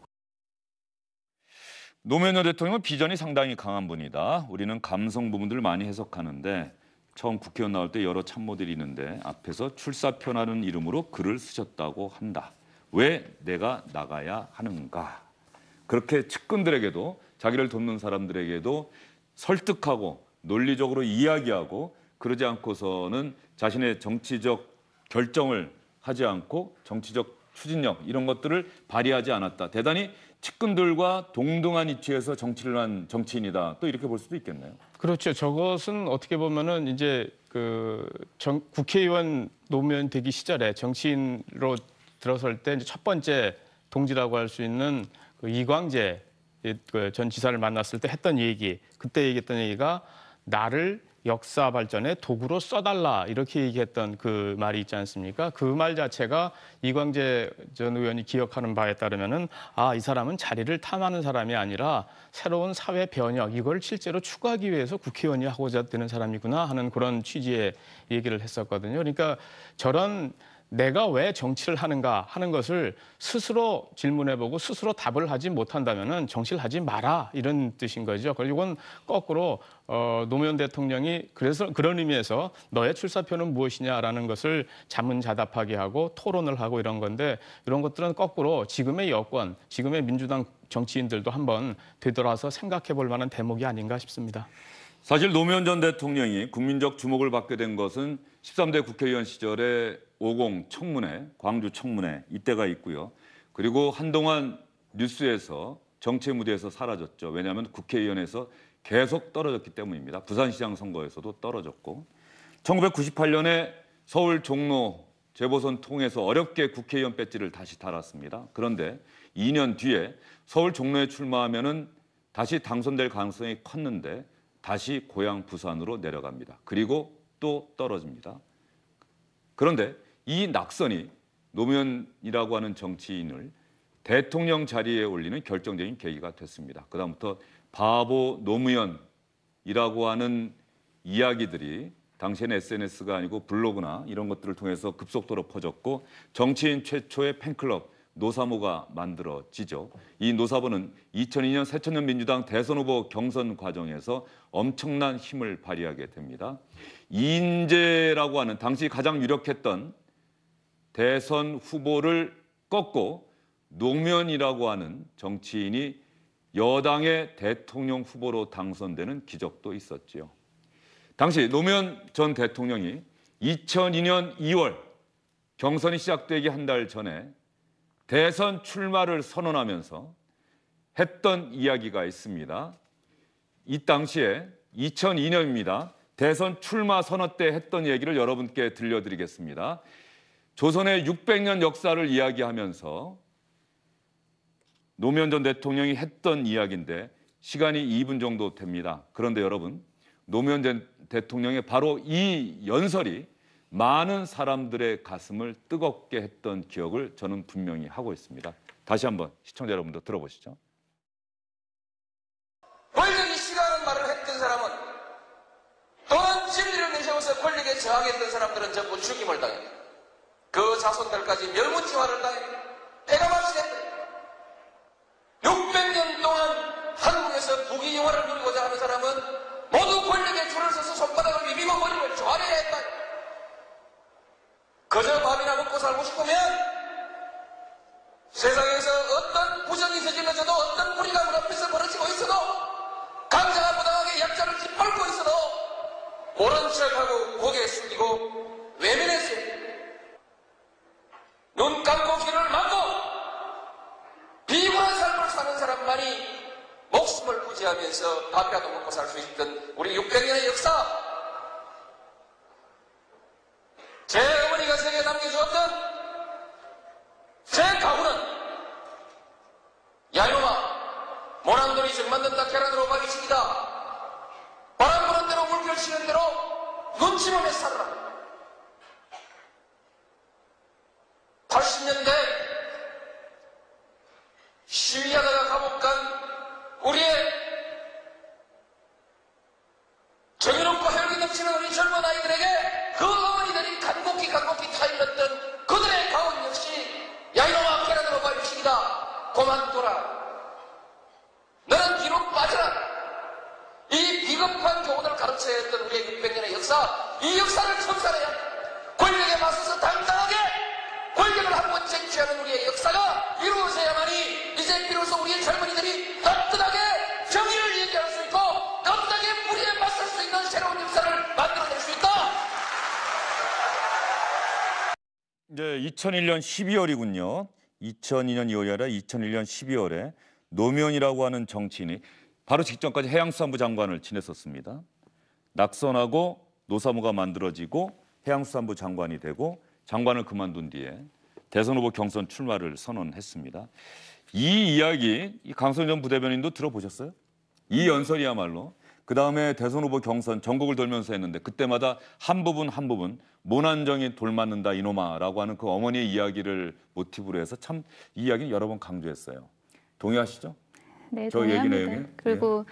노무현 전 대통령은 비전이 상당히 강한 분이다. 우리는 감성 부분들을 많이 해석하는데 처음 국회의원 나올 때 여러 참모들이 있는데 앞에서 출사표라는 이름으로 글을 쓰셨다고 한다. 왜 내가 나가야 하는가? 그렇게 측근들에게도 자기를 돕는 사람들에게도 설득하고 논리적으로 이야기하고 그러지 않고서는 자신의 정치적 결정을 하지 않고 정치적 추진력 이런 것들을 발휘하지 않았다. 대단히 측근들과 동등한 위치에서 정치를 한 정치인이다. 또 이렇게 볼 수도 있겠네요. 그렇죠. 저것은 어떻게 보면은 이제 국회의원 노무현 되기 시절에 정치인으로 들어설 때 이제 첫 번째 동지라고 할 수 있는 이광재 전 지사를 만났을 때 했던 얘기, 그때 얘기했던 얘기가 나를 역사 발전의 도구로 써달라 이렇게 얘기했던 그 말이 있지 않습니까? 그 말 자체가 이광재 전 의원이 기억하는 바에 따르면은 이 사람은 자리를 탐하는 사람이 아니라 새로운 사회 변혁 이걸 실제로 추구하기 위해서 국회의원이 하고자 되는 사람이구나 하는 그런 취지의 얘기를 했었거든요. 그러니까 저런 내가 왜 정치를 하는가 하는 것을 스스로 질문해보고 스스로 답을 하지 못한다면은 정치를 하지 마라 이런 뜻인 거죠. 그리고 이건 거꾸로 노무현 대통령이 그래서 그런 의미에서 너의 출사표는 무엇이냐라는 것을 자문자답하게 하고 토론을 하고 이런 건데 이런 것들은 거꾸로 지금의 여권, 지금의 민주당 정치인들도 한번 되돌아서 생각해 볼 만한 대목이 아닌가 싶습니다. 사실 노무현 전 대통령이 국민적 주목을 받게 된 것은 13대 국회의원 시절에 50 청문회, 광주 청문회 이때가 있고요. 그리고 한동안 뉴스에서 정치 무대에서 사라졌죠. 왜냐하면 국회의원에서 계속 떨어졌기 때문입니다. 부산시장 선거에서도 떨어졌고 1998년에 서울 종로 재보선 통해서 어렵게 국회의원 배지를 다시 달았습니다. 그런데 2년 뒤에 서울 종로에 출마하면은 다시 당선될 가능성이 컸는데 다시 고향 부산으로 내려갑니다. 그리고 또 떨어집니다. 그런데 이 낙선이 노무현이라고 하는 정치인을 대통령 자리에 올리는 결정적인 계기가 됐습니다. 그다음부터 바보 노무현이라고 하는 이야기들이 당시에는 SNS가 아니고 블로그나 이런 것들을 통해서 급속도로 퍼졌고 정치인 최초의 팬클럽 노사모가 만들어지죠. 이 노사모는 2002년 새천년 민주당 대선 후보 경선 과정에서 엄청난 힘을 발휘하게 됩니다. 이인재라고 하는 당시 가장 유력했던 대선 후보를 꺾고 노무현이라고 하는 정치인이 여당의 대통령 후보로 당선되는 기적도 있었지요. 당시 노무현 전 대통령이 2002년 2월 경선이 시작되기 한 달 전에 대선 출마를 선언하면서 했던 이야기가 있습니다. 이 당시에 2002년입니다. 대선 출마 선언 때 했던 얘기를 여러분께 들려드리겠습니다. 조선의 600년 역사를 이야기하면서 노무현 전 대통령이 했던 이야기인데 시간이 2분 정도 됩니다. 그런데 여러분, 노무현 전 대통령의 바로 이 연설이 많은 사람들의 가슴을 뜨겁게 했던 기억을 저는 분명히 하고 있습니다. 다시 한번 시청자 여러분도 들어보시죠. 권력이 싫어하는 말을 했던 사람은 또는 진리를 내세워서 권력에 저항했던 사람들은 전부 죽임을 당했다. 그 자손들까지 멸문지화를 당했다. 배가 마시겠다. 600년 동안 한국에서 부귀영화를 누리고자 하는 사람은 모두 권력에 줄을 서서 손바닥을 비비고 머리를 조아려야 했다. 그저 밥이나 먹고 살고 싶으면 세상에서 어떤 부정이 저질러져도 어떤 무리가 문 앞에서 벌어지고 있어도 강자가 부당하게 약자를 짓밟고 있어도 모른 척하고 고개 숙이고 외면했어요. 눈 감고 귀를 막고 비굴한 삶을 사는 사람만이 목숨을 부지하면서 밥이라도 먹고 살 수 있던 우리 600년의 역사, 제 어머니가 세계에 남겨주었던 제 가훈은 야이놈아, 모난돌이 정 만든다 계란으로 박이치기다. 바람 부는 대로 물결 치는 대로 눈치 보며 살아라. 80년대 시위하다가 감옥 간 우리의 정의롭고 혈기 넘치는 우리 젊은 아이들에게 그 어머니들이 간곡히 타일렀던 그들의 가훈 역시 야이놈아 계란으로 박이치기다. 그만둬라. 너는 뒤로 빠져라. 이 비겁한 교훈을 가르쳐야 했던 우리의 600년의 역사, 이 역사를 청산해야 권력에 맞서서 당당하게 권력을 한번 쟁취하는 우리의 역사가 이루어져야만이 이제 비로소 우리의 젊은이들이 따뜻하게 정의를 얘기할 수 있고 떳하게 무리에 맞설 수 있는 새로운 역사를 만들어낼 수 있다. 이제 2001년 12월이군요. 2002년 2월이 아니라 2001년 12월에 노무현이라고 하는 정치인이 바로 직전까지 해양수산부 장관을 지냈었습니다. 낙선하고 노사모가 만들어지고 해양수산부 장관이 되고 장관을 그만둔 뒤에 대선 후보 경선 출마를 선언했습니다. 이 이야기 강성현 전 부대변인도 들어보셨어요? 이 연설이야말로 그다음에 대선 후보 경선 전국을 돌면서 했는데 그때마다 한 부분 모난정이 돌맞는다 이놈아라고 하는 그 어머니의 이야기를 모티브로 해서 참 이 이야기는 여러 번 강조했어요. 동의하시죠? 네, 저 얘기 동의합니다. 내용이? 그리고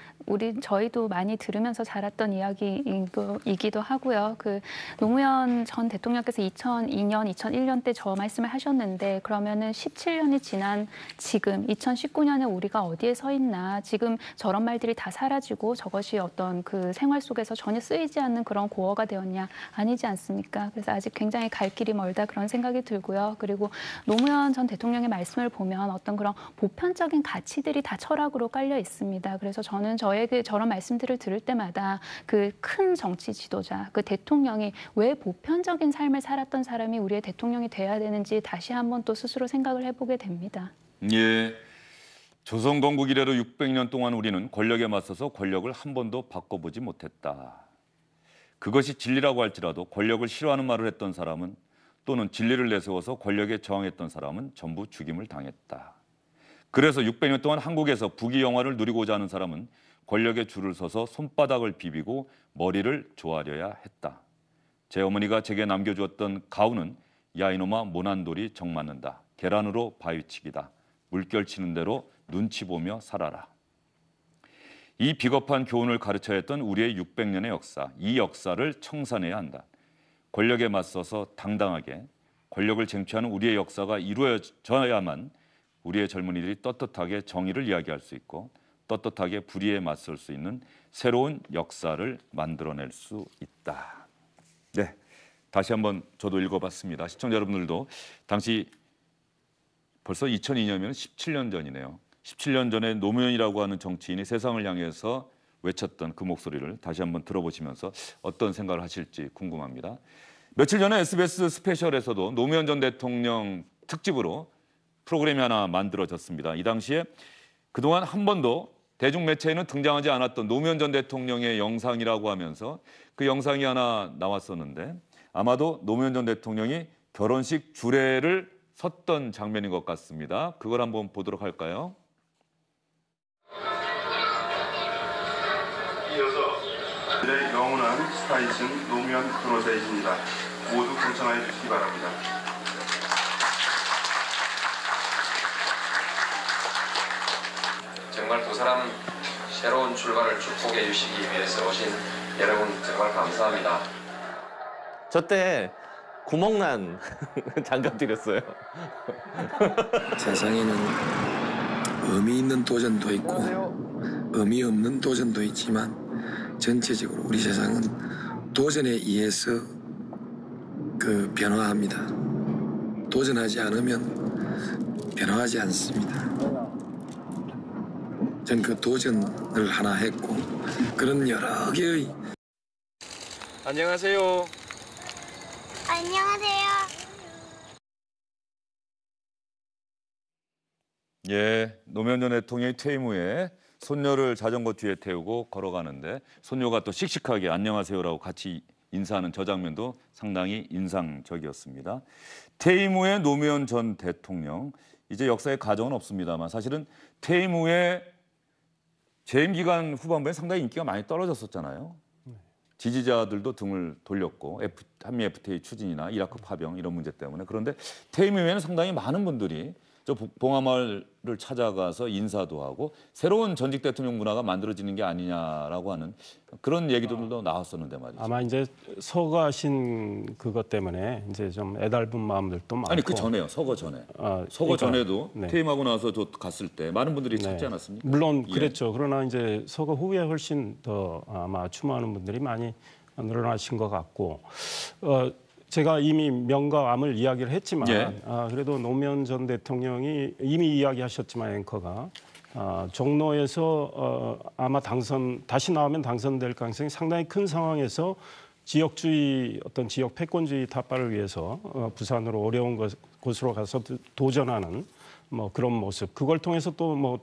저희도 많이 들으면서 자랐던 이야기이기도 하고요. 그 노무현 전 대통령께서 2002년, 2001년 때 저 말씀을 하셨는데 그러면은 17년이 지난 지금 2019년에 우리가 어디에 서 있나 지금 저런 말들이 다 사라지고 저것이 어떤 그 생활 속에서 전혀 쓰이지 않는 그런 고어가 되었냐 아니지 않습니까? 그래서 아직 굉장히 갈 길이 멀다 그런 생각이 들고요. 그리고 노무현 전 대통령의 말씀을 보면 어떤 그런 보편적인 가치들이 다 철학으로 깔려 있습니다. 그래서 저는 저에게 저런 말씀들을 들을 때마다 그 큰 정치 지도자, 그 대통령이 왜 보편적인 삶을 살았던 사람이 우리의 대통령이 돼야 되는지 다시 한번 또 스스로 생각을 해보게 됩니다. 예, 조선 건국 이래로 600년 동안 우리는 권력에 맞서서 권력을 한 번도 바꿔보지 못했다. 그것이 진리라고 할지라도 권력을 싫어하는 말을 했던 사람은 또는 진리를 내세워서 권력에 저항했던 사람은 전부 죽임을 당했다. 그래서 600년 동안 한국에서 부귀영화를 누리고자 하는 사람은 권력에 줄을 서서 손바닥을 비비고 머리를 조아려야 했다. 제 어머니가 제게 남겨주었던 가훈은 야 이놈아 모난돌이 정 맞는다. 계란으로 바위치기다. 물결 치는 대로 눈치 보며 살아라. 이 비겁한 교훈을 가르쳐야 했던 우리의 600년의 역사, 이 역사를 청산해야 한다. 권력에 맞서서 당당하게 권력을 쟁취하는 우리의 역사가 이루어져야만 우리의 젊은이들이 떳떳하게 정의를 이야기할 수 있고 떳떳하게 불의에 맞설 수 있는 새로운 역사를 만들어낼 수 있다. 네, 다시 한번 저도 읽어봤습니다. 시청자 여러분들도 당시 벌써 2002년이면 17년 전이네요. 17년 전에 노무현이라고 하는 정치인이 세상을 향해서 외쳤던 그 목소리를 다시 한번 들어보시면서 어떤 생각을 하실지 궁금합니다. 며칠 전에 SBS 스페셜에서도 노무현 전 대통령 특집으로 프로그램이 하나 만들어졌습니다. 이 당시에 그동안 한 번도 대중매체에는 등장하지 않았던 노무현 전 대통령의 영상이라고 하면서 그 영상이 하나 나왔었는데 아마도 노무현 전 대통령이 결혼식 주례를 섰던 장면인 것 같습니다. 그걸 한번 보도록 할까요? 이어서 영원한 스타이신 노무현 변호사이십니다. 모두 동참해 주시기 바랍니다. 정말 두 사람 새로운 출발을 축복해 주시기 위해서 오신 여러분 정말 감사합니다. 저 때 구멍난 장갑 드렸어요. 세상에는 의미 있는 도전도 있고 의미 없는 도전도 있지만 전체적으로 우리 세상은 도전에 의해서 변화합니다. 도전하지 않으면 변화하지 않습니다. 전 그 도전을 하나 했고 그런 여러 개의 안녕하세요. 안녕하세요. 예, 노무현 전 대통령이 퇴임 후에 손녀를 자전거 뒤에 태우고 걸어가는데 손녀가 또 씩씩하게 안녕하세요라고 같이 인사하는 저 장면도 상당히 인상적이었습니다. 퇴임 후에 노무현 전 대통령, 이제 역사에 가정은 없습니다만 사실은 퇴임 후에 재임 기간 후반부에 상당히 인기가 많이 떨어졌었잖아요. 지지자들도 등을 돌렸고 한미 FTA 추진이나 이라크 파병 이런 문제 때문에. 그런데 퇴임 후에는 상당히 많은 분들이 저 봉하마을을 찾아가서 인사도 하고 새로운 전직 대통령 문화가 만들어지는 게 아니냐라고 하는 그런 얘기들도 나왔었는데 말이죠. 아마 이제 서거하신 그것 때문에 이제 좀 애달픈 마음들도 많고. 아니 그 전에요. 서거 전에. 서거 전에도 퇴임하고 나서 저 갔을 때 많은 분들이 찾지 않았습니까? 물론 그랬죠. 그러나 이제 서거 후에 훨씬 더 아마 추모하는 분들이 많이 늘어나신 것 같고. 제가 이미 명과 암을 이야기를 했지만 그래도 노무현 전 대통령이 이미 이야기하셨지만 앵커가 종로에서 아마 다시 나오면 당선될 가능성이 상당히 큰 상황에서 지역주의 어떤 지역 패권주의 타파를 위해서 부산으로 어려운 곳으로 가서 도전하는 뭐 그런 모습, 그걸 통해서 또 뭐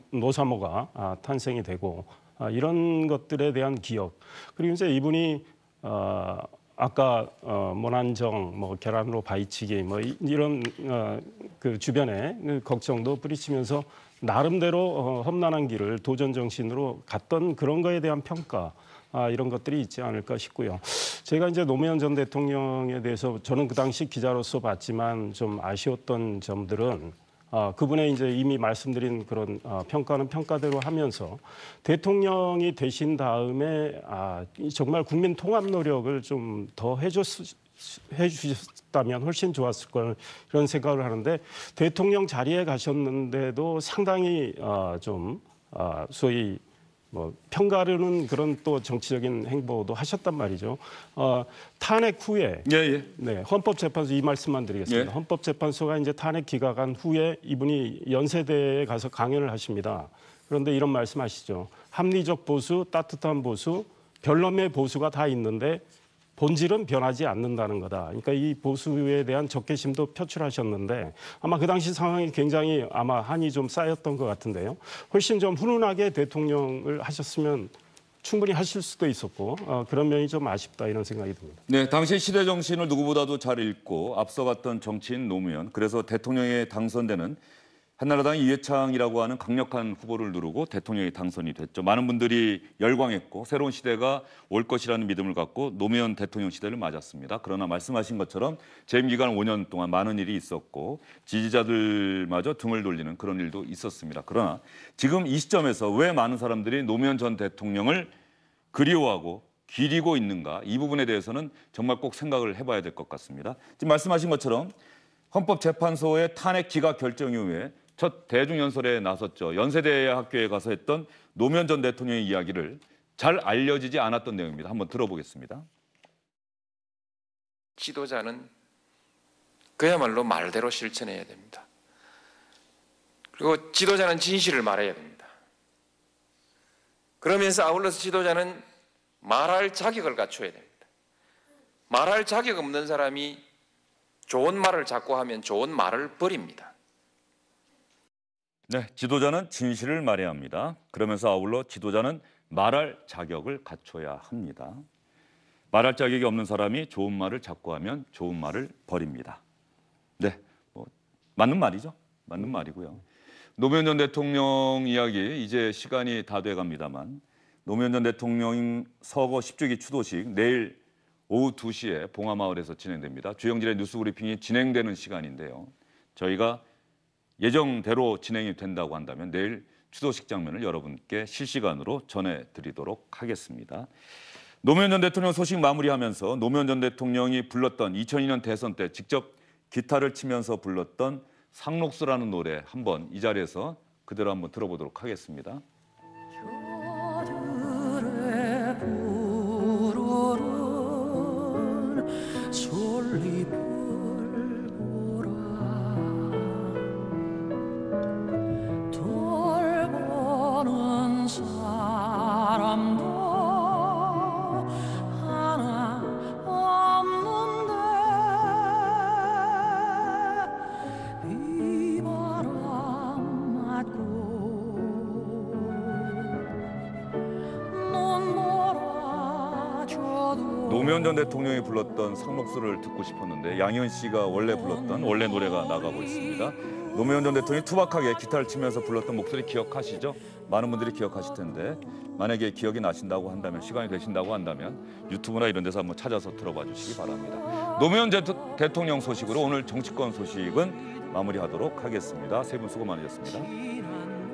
노사모가 탄생이 되고 이런 것들에 대한 기억, 그리고 이제 이분이 아까 모난정, 뭐 계란으로 바위치기, 뭐 이런 그 주변에 걱정도 뿌리치면서 나름대로 험난한 길을 도전 정신으로 갔던 그런 거에 대한 평가, 이런 것들이 있지 않을까 싶고요. 제가 이제 노무현 전 대통령에 대해서 저는 그 당시 기자로서 봤지만 좀 아쉬웠던 점들은 그분의 이제 이미 말씀드린 그런 평가는 평가대로 하면서 대통령이 되신 다음에 정말 국민 통합 노력을 좀 더 해주셨다면 훨씬 좋았을 걸, 이런 생각을 하는데, 대통령 자리에 가셨는데도 상당히 좀 소위 뭐 평가르는 그런 또 정치적인 행보도 하셨단 말이죠. 탄핵 후에 네, 헌법재판소, 이 말씀만 드리겠습니다. 헌법재판소가 이제 탄핵 기각한 후에 이분이 연세대에 가서 강연을 하십니다. 그런데 이런 말씀하시죠. 합리적 보수, 따뜻한 보수, 별놈의 보수가 다 있는데 본질은 변하지 않는다는 거다. 그러니까 이 보수에 대한 적개심도 표출하셨는데 아마 그 당시 상황이 굉장히 아마 한이 좀 쌓였던 것 같은데요. 훨씬 좀 훈훈하게 대통령을 하셨으면 충분히 하실 수도 있었고 그런 면이 좀 아쉽다, 이런 생각이 듭니다. 네, 당시 시대 정신을 누구보다도 잘 읽고 앞서갔던 정치인 노무현, 그래서 대통령에 당선되는 한나라당 이회창이라고 하는 강력한 후보를 누르고 대통령이 당선이 됐죠. 많은 분들이 열광했고 새로운 시대가 올 것이라는 믿음을 갖고 노무현 대통령 시대를 맞았습니다. 그러나 말씀하신 것처럼 재임 기간 5년 동안 많은 일이 있었고 지지자들마저 등을 돌리는 그런 일도 있었습니다. 그러나 지금 이 시점에서 왜 많은 사람들이 노무현 전 대통령을 그리워하고 기리고 있는가, 이 부분에 대해서는 정말 꼭 생각을 해봐야 될 것 같습니다. 지금 말씀하신 것처럼 헌법재판소의 탄핵 기각 결정 이후에 첫 대중연설에 나섰죠. 연세대 학교에 가서 했던 노무현 전 대통령의 이야기를 잘 알려지지 않았던 내용입니다. 한번 들어보겠습니다. 지도자는 그야말로 말대로 실천해야 됩니다. 그리고 지도자는 진실을 말해야 됩니다. 그러면서 아울러서 지도자는 말할 자격을 갖춰야 됩니다. 말할 자격 없는 사람이 좋은 말을 자꾸 하면 좋은 말을 버립니다. 네, 지도자는 진실을 말해야 합니다. 그러면서 아울러 지도자는 말할 자격을 갖춰야 합니다. 말할 자격이 없는 사람이 좋은 말을 자꾸 하면 좋은 말을 버립니다. 네, 맞는 말이죠. 맞는 말이고요. 노무현 전 대통령 이야기 이제 시간이 다 돼갑니다만, 노무현 전 대통령 서거 10주기 추도식 내일 오후 2시에 봉화마을에서 진행됩니다. 주영진의 뉴스브리핑이 진행되는 시간인데요. 저희가 예정대로 진행이 된다고 한다면 내일 추도식 장면을 여러분께 실시간으로 전해드리도록 하겠습니다. 노무현 전 대통령 소식 마무리하면서 노무현 전 대통령이 불렀던 2002년 대선 때 직접 기타를 치면서 불렀던 상록수라는 노래 한번 이 자리에서 그대로 한번 들어보도록 하겠습니다. 노무현 전 대통령이 불렀던 상록수를 듣고 싶었는데 양희은 씨가 원래 불렀던 원래 노래가 나가고 있습니다. 노무현 전 대통령이 투박하게 기타를 치면서 불렀던 목소리 기억하시죠? 많은 분들이 기억하실 텐데 만약에 기억이 나신다고 한다면, 시간이 되신다고 한다면 유튜브나 이런 데서 한번 찾아서 들어봐 주시기 바랍니다. 노무현 대통령 소식으로 오늘 정치권 소식은 마무리하도록 하겠습니다. 세 분 수고 많으셨습니다.